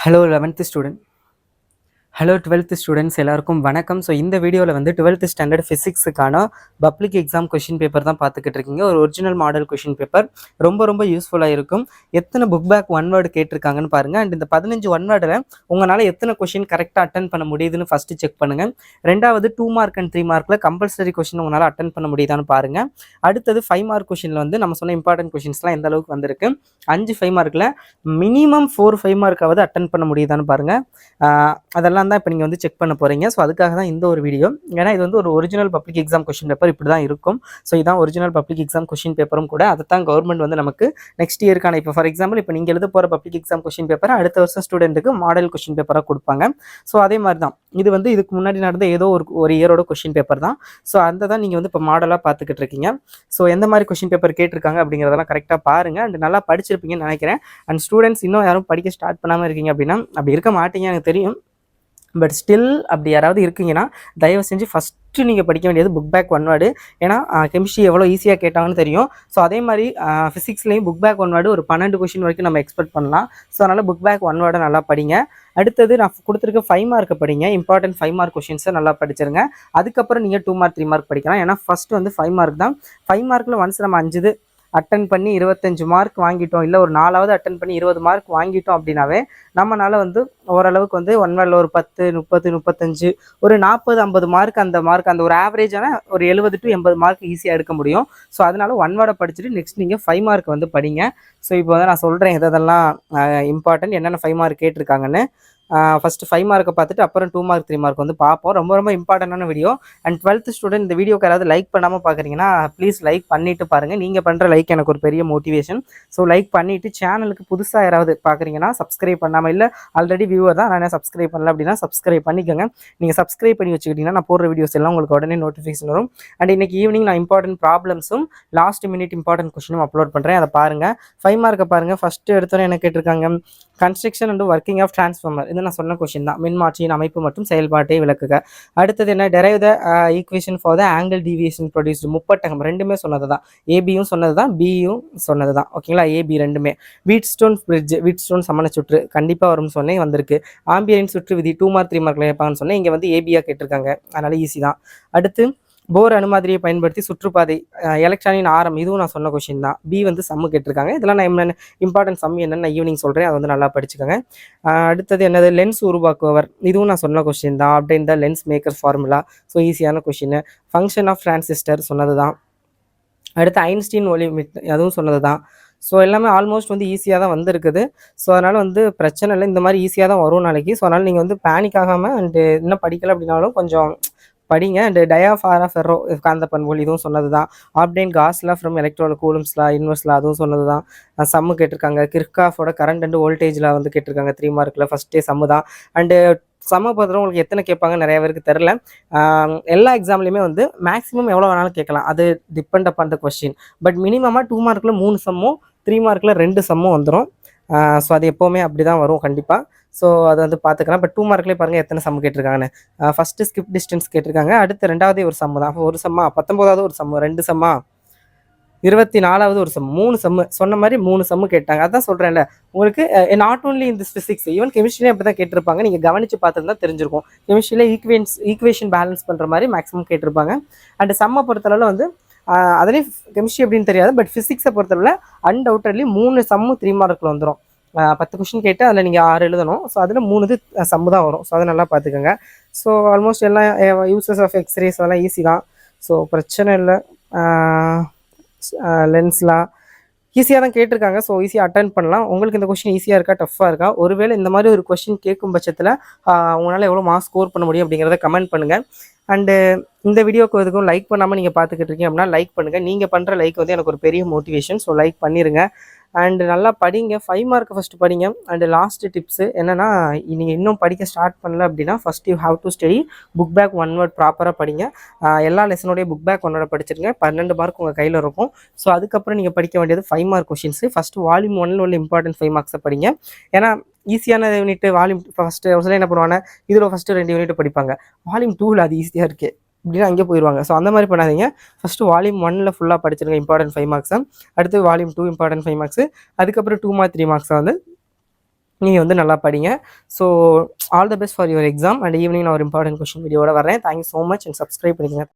Hello 11th student. Hello 12th students எல்லாருக்கும் வணக்கம். So இந்த வீடியோவில் வந்து 12th ஸ்டாண்டர்ட் ஃபிசிக்ஸுக்கான பப்ளிக் எக்ஸாம் கொஷின் பேப்பர் தான் பார்த்துக்கிட்டு இருக்கீங்க. ஒரு ஒரிஜினல் மாடல் கொஷின் பேப்பர் ரொம்ப யூஸ்ஃபுல்லாக இருக்கும். எத்தனை புக் பேக் ஒன் வேர்டு கேட்டிருக்காங்கன்னு பாருங்கள். அண்ட் இந்த 15 ஒன் வேர்டில் உங்களால் எத்தனை கொஷின் கரெக்டாக அட்டன் பண்ண முடியுதுன்னு ஃபஸ்ட்டு செக் பண்ணுங்கள். ரெண்டாவது 2 மார்க் அண்ட் 3 மார்க்கில் கம்பல்சரி கொஷின் உங்களால் அட்டன் பண்ண முடியுதான்னு பாருங்கள். அடுத்தது 5 மார்க் கொஷினில் வந்து நம்ம சொன்ன இம்பார்ட்டன்ட் கொஷின்ஸ்லாம் எந்த அளவுக்கு வந்திருக்கு. 5 5 மார்க்கில் மினிமம் 4 5 மார்க்காவது அட்டன் பண்ண முடியுதான்னு பாருங்கள். அதெல்லாம் தான் இப்போ நீங்கள் வந்து செக் பண்ண போகிறீங்க. ஸோ அதுக்காக தான் இந்த ஒரு வீடியோ. ஏன்னா இது வந்து ஒரு original public exam question paper இப்படி தான் இருக்கும். ஸோ இதான் ஒரிஜினல் பப்ளிக் எக்ஸாம் கொஷின் பேப்பரும் கூட. அதை தான் கவர்மெண்ட் வந்து நமக்கு நெக்ஸ்ட் இயருக்கான இப்போ ஃபார் எக்ஸாம்பிள் இப்போ நீங்கள் எழுத போகிற பப்ளிக் எக்ஸாம் கொஷின் பேப்பரை அடுத்த வருஷம் ஸ்டூடெண்ட்டுக்கு மாடல் கொஷின் பேப்பராக கொடுப்பாங்க. ஸோ அதே மாதிரி தான் இது வந்து இதுக்கு முன்னாடி நடந்த ஏதோ ஒரு இயரோட கொஷின் பேப்பர் தான். ஸோ அந்த தான் நீங்கள் வந்து இப்போ மாடலாக பார்த்துக்கிட்டு இருக்கீங்க. ஸோ எந்த மாதிரி கொஷின் பேப்பர் கேட்டிருக்காங்க அப்படிங்கிறதெல்லாம் கரெக்டாக பாருங்கள். அண்ட் நல்லா படிச்சிருப்பீங்கன்னு நினைக்கிறேன். அண்ட் ஸ்டூடெண்ட்ஸ் இன்னும் யாரும் படிக்க ஸ்டார்ட் பண்ணாமல் இருக்கீங்க அப்படின்னா அப்படி இருக்க மாட்டீங்க எனக்கு தெரியும். பட் ஸ்டில் அப்படி யாராவது இருக்கீங்கன்னா தயவு செஞ்சு ஃபஸ்ட்டு நீங்கள் படிக்க வேண்டியது புக் பேக் ஒன் வேர்டு. ஏன்னா கெமிஸ்ட்ரி எவ்வளோ ஈஸியாக கேட்டாங்கன்னு தெரியும். ஸோ அதே மாதிரி ஃபிசிக்ஸ்லேயும் புக் பேக் ஒன் வேர்டு ஒரு 12 கொஷின் வரைக்கும் நம்ம எக்ஸ்பெக்ட் பண்ணலாம். ஸோ அதனால் புக் பேக் ஒன் வேர்டை நல்லா படிங்க. அடுத்தது நான் கொடுத்துருக்க 5 மார்க்கை படிங்க. இம்பார்ட்டன்ட் 5 மார்க் கொஷின்ஸை நல்லா படிச்சிருங்க. அதுக்கப்புறம் நீங்கள் 2 மார்க் 3 மார்க் படிக்கலாம். ஏன்னா ஃபஸ்ட்டு வந்து 5 மார்க் தான். 5 மார்க்கில் ஒன்ஸ் நம்ம 5 அட்டன் பண்ணி 25 மார்க் வாங்கிட்டோம், இல்லை ஒரு 4வது அட்டன் பண்ணி 20 மார்க் வாங்கிட்டோம் அப்படின்னாவே நம்மளால் வந்து ஓரளவுக்கு வந்து ஒன் வேர்டில் ஒரு 10 30 35 ஒரு 40 50 மார்க் அந்த ஒரு ஆவரேஜான ஒரு 70 to 80 மார்க் ஈஸியாக எடுக்க முடியும். ஸோ அதனால ஒன் வேர்டை படிச்சுட்டு நெக்ஸ்ட் நீங்கள் 5 மார்க் வந்து படிங்க. ஸோ இப்போ வந்து நான் சொல்கிறேன் எதெல்லாம் இம்பார்ட்டன்ட் என்னென்ன 5 மார்க் கேட்டிருக்காங்கன்னு. ஃபஸ்ட்டு 5 மார்க்கை பார்த்துட்டு அப்புறம் 2 மார்க் 3 மார்க் வந்து பார்ப்போம். ரொம்ப இம்பார்ட்டண்டான வீடியோ. அண்ட் 12th ஸ்டூடெண்ட் இந்த வீடியோக்கு யாராவது லைக் பண்ணாமல் பார்க்குறீங்கன்னா ப்ளீஸ் லைக் பண்ணிவிட்டு பாருங்கள். நீங்கள் பண்ணுற லைக் எனக்கு ஒரு பெரிய மோட்டிவேஷன். ஸோ லைக் பண்ணிவிட்டு சேனலுக்கு புதுசாக யாராவது பார்க்குறீங்கன்னா சப்ஸ்கிரைப் பண்ணாமல், இல்லை ஆல்ரெடி வியூவர் தான் நான் சப்ஸ்கிரைப் பண்ணல அப்படின்னா சப்ஸ்கிரைப் பண்ணிக்கோங்க. நீங்கள் சப்ஸ்கிரைப் பண்ணி வச்சுக்கிட்டிங்கன்னா நான் போடுற வீடியோஸ் எல்லாம் உங்களுக்கு உடனே நோட்டிஃபிகேஷன் வரும். அண்ட் இன்றைக்கி ஈவினிங் நான் இம்பார்ட்டன்ட் ப்ராப்ளம்ஸும் லாஸ்ட் மினிட் இம்பார்ட்டன்ட் கொஸ்டினும் அப்லோட் பண்ணுறேன். அதை பாருங்கள். 5 மார்க்கை பாருங்கள். ஃபஸ்ட்டு எடுத்தோன்னே என்ன கேட்டிருக்காங்க, construction and working of transformer. இது நான் சொன்ன கொஸ்டின் தான். மின்மாற்றியின் அமைப்பு மற்றும் செயல்பாட்டை விளக்குக. அடுத்தது என்ன, derive the equation for the angle deviation produced. முப்பட்டகம் ரெண்டுமே சொன்னது தான். ஏபியும் சொன்னது தான், பியும் சொன்னது தான். ஓகேங்களா, ஏபி ரெண்டுமே. வீட்ஸ்டோன் பிரிட்ஜ், வீட்ஸ்டோன் சமண சுற்று கண்டிப்பாக வரும்னு சொன்னேன், வந்திருக்கு. ஆம்பியரின் சுற்று விதி 2 மார்க் 3 மார்க்கில் கேட்பாங்கன்னு சொன்னேன். இங்கே வந்து ஏபியாக கேட்டிருக்காங்க, அதனால் ஈஸி தான். அடுத்து போர் அணுமாதிரியை பயன்படுத்தி சுற்றுப்பாதை, எலக்ட்ரானின் ஆரம், இதுவும் நான் சொன்ன கொஷின் தான். பி வந்து சம்மு கேட்டிருக்காங்க. இதெல்லாம் நான் என்னென்ன இம்பார்ட்டன்ட் சம் என்னென்னு நான் ஈவினிங் சொல்கிறேன், அதை வந்து நல்லா படிச்சுக்கோங்க. அடுத்தது என்னது, லென்ஸ் உருவாக்குவர், இதுவும் நான் சொன்ன கொஷின் தான். அப்படின் த லென்ஸ் மேக்கர் ஃபார்முலா, ஸோ ஈஸியான கொஷின். ஃபங்க்ஷன் ஆஃப் டிரான்சிஸ்டர் சொன்னது தான். அடுத்து ஐன்ஸ்டீன் ஒளிமிட், அதுவும் சொன்னது தான். ஸோ எல்லாமே ஆல்மோஸ்ட் வந்து ஈஸியாக தான் வந்திருக்குது. ஸோ அதனால் வந்து பிரச்சனை இல்லை, இந்த மாதிரி ஈஸியாக தான் வரும் நாளைக்கு. ஸோ அதனால் நீங்கள் வந்து பேனிக் ஆகாமல் அண்டு இன்னும் படிக்கலை அப்படின்னாலும் கொஞ்சம் படிங்க. அண்ட் டயாஃபாரா ஃபெர்ரோ காந்த பண்புகள், இதுவும் சொன்னது தான். ஆப்டைன் காஸ்லா ஃப்ரம் எலக்ட்ரோல கூலும்ஸ்லா இன்வெர்ஸ்லா, அதுவும் சொன்னது தான். சம்மு கேட்டிருக்காங்க. கிர்காஃபோட கரண்ட் அண்ட் வோல்டேஜில் வந்து கேட்டிருக்காங்க 3 மார்க்கில். ஃபஸ்ட்டே சம்மு தான். அண்டு சம்ம பொறுத்தவரை உங்களுக்கு எத்தனை கேட்பாங்க நிறைய பேருக்கு தெரில. எல்லா எக்ஸாம்லேயுமே வந்து மேக்ஸிமம் எவ்வளோ வேணாலும் கேட்கலாம், அது depend upon the question. But மினிமமாக 2 மார்க்கில் 3 சம்மும் 3 மார்க்கில் 2 சம்மும் வந்துடும். ஸோ அது எப்போவுமே அப்படி தான் வரும் கண்டிப்பாக. ஸோ அதை வந்து பார்த்துக்கலாம். பட் 2 மார்க்லேயே பாருங்கள் எத்தனை சம் கேட்டிருக்காங்கன்னு. ஃபஸ்ட்டு ஸ்கிப் டிஸ்டன்ஸ் கேட்டிருக்காங்க. அடுத்து 2வது ஒரு சம்மு தான். ஒரு சம்மா, 19வது ஒரு சம்மு, 2 சம்மா, 24வது ஒரு சம், 3 சம்மு. சொன்ன மாதிரி 3 சம்மு கேட்டாங்க. அதான் சொல்கிறேன்ல உங்களுக்கு, நாட் ஓன்லி இந்த ஃபிசிக்ஸ், ஈவன் கெமிஸ்ட்ரியிலே அப்படி தான் கேட்டிருப்பாங்க. நீங்கள் கவனித்து பார்த்துருந்தா தெரிஞ்சிருக்கும். கெமிஸ்ட்ரியில் ஈக்குவேஷன் பேலன்ஸ் பண்ணுற மாதிரி மேக்ஸிமம் கேட்டிருப்பாங்க. அண்ட் சம்மை பொறுத்தளவில் வந்து அதுலேயும் கெமிஸ்ட்ரி எப்படின்னு தெரியாது, பட் ஃபிசிக்ஸை பொறுத்தளவில் அன்டவுட்டட்லி 3 சம்மு 3 மார்க்கில் வந்துடும். 10 கொஷின் கேட்டு அதில் நீங்கள் 6 எழுதணும். ஸோ அதில் 3 சம்மு தான் வரும். ஸோ அதை நல்லா பார்த்துக்கோங்க. ஸோ ஆல்மோஸ்ட் எல்லாம் யூசஸ் ஆஃப் எக்ஸ்ரேஸ் அதெல்லாம் ஈஸி தான். ஸோ பிரச்சனை இல்லை. லென்ஸ்லாம் ஈஸியாக தான் கேட்டிருக்காங்க. ஸோ ஈஸியாக அட்டன் பண்ணலாம். உங்களுக்கு இந்த கொஸ்டின் ஈஸியாக இருக்கா டஃப்பாக இருக்கா? ஒருவேளை இந்த மாதிரி ஒரு கொஸ்டின் கேட்கும் பட்சத்தில் உங்களால் எவ்வளோ மார்க்ஸ் ஸ்கோர் பண்ண முடியும் அப்படிங்கிறத கமெண்ட் பண்ணுங்கள். அண்டு இந்த வீடியோக்கு எதுக்கும் லைக் பண்ணாமல் நீங்கள் பார்த்துக்கிட்டு இருக்கீங்க அப்படின்னா லைக் பண்ணுங்கள். நீங்கள் பண்ணுற லைக் வந்து எனக்கு ஒரு பெரிய மோட்டிவேஷன். ஸோ லைக் பண்ணிடுங்க. அண்டு நல்லா படிங்க. 5 மார்க் ஃபஸ்ட்டு படிங்க. அண்டு லாஸ்ட்டு டிப்ஸு என்னென்னா, நீங்கள் இன்னும் படிக்க ஸ்டார்ட் பண்ணல அப்படின்னா first you have to study book back one word ப்ராப்பராக படிங்க. எல்லா லெசனோடைய புக் பேக் ஒன் வேர்ட் படிச்சிருங்க. 12 மார்க் உங்கள் கையில் இருக்கும். ஸோ அதுக்கப்புறம் நீங்கள் படிக்க வேண்டியது 5 மார்க் கொஷின்ஸு. ஃபஸ்ட்டு வால்யூம் 1 உள்ள இம்பார்ட்டன்ட் 5 மார்க்ஸை படிங்க. ஏன்னா ஈஸியான யூனிட் வால்யூம் ஃபஸ்ட்டு ஒரு சில என்ன பண்ணுவாங்க, இதில் ஃபஸ்ட்டு 2 யூனிட் படிப்பாங்க. வால்யூம் 2ல் அது ஈஸியாக இருக்குது இப்படின்னா அங்கே போயிடுவாங்க. ஸோ அந்த மாதிரி பண்ணாதீங்க. ஃபஸ்ட்டு வால்யூம் 1 ஃபுல்லாக படிச்சிருங்க இம்பார்ட்டன்ட் 5 மார்க்ஸை. அடுத்து வால்யூம் 2 இம்பார்ட்டன்ட் 5 மார்க்ஸு. அதுக்கப்புறம் 2 மார்க் 3 மார்க்ஸை வந்து நீங்கள் வந்து நல்லா படிங்க. So all the best for your exam. And evening நான் ஒரு இம்பார்ட்டன்ட் கொஷின் வீடியோட வரேன். Thank you so much and subscribe பண்ணிக்கங்க.